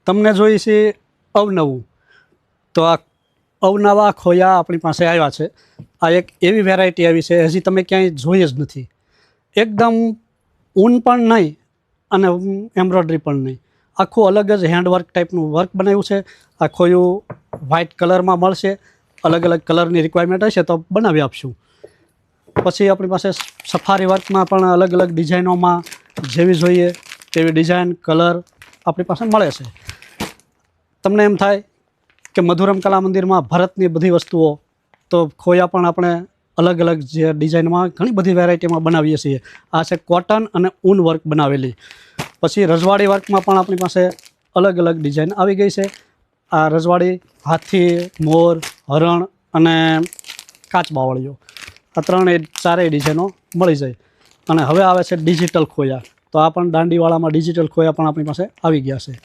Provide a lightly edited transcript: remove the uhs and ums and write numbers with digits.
તમને જોઈ છે અવનવું, તો આ અવનવા ખોયા આપણી પાસે આવ્યા છે. આ એક એવી વેરાયટી આવી છે હજી તમે ક્યાંય જોઈ જ નથી. એકદમ ઊન પણ નહીં અને એમ્બ્રોઇડરી પણ નહીં, આખું અલગ જ હેન્ડવર્ક ટાઈપનું વર્ક બનાવ્યું છે. આ ખોયું વ્હાઇટ કલરમાં મળશે, અલગ અલગ કલરની રિક્વાયરમેન્ટ હશે તો બનાવી આપશું. પછી આપણી પાસે સફારી વર્કમાં પણ અલગ અલગ ડિઝાઇનોમાં જેવી જોઈએ તેવી ડિઝાઇન કલર આપણી પાસે મળે છે. તમને એમ થાય કે મધુરમ કલા મંદિરમાં ભરતની બધી વસ્તુઓ, તો ખોયા પણ આપણે અલગ અલગ જે ડિઝાઇનમાં ઘણી બધી વેરાયટીમાં બનાવીએ છીએ. આ છે કોટન અને ઊન વર્ક બનાવેલી. પછી રજવાડી વર્કમાં પણ આપણી પાસે અલગ અલગ ડિઝાઇન આવી ગઈ છે. આ રજવાડી હાથી, મોર, હરણ અને કાચબાવળીઓ, આ ચારેય ડિઝાઇનો મળી જાય. અને હવે આવે છે ડિજિટલ ખોયા. તો આ પણ દાંડીવાળામાં ડિજિટલ ખોયા પણ આપણી પાસે આવી ગયા છે.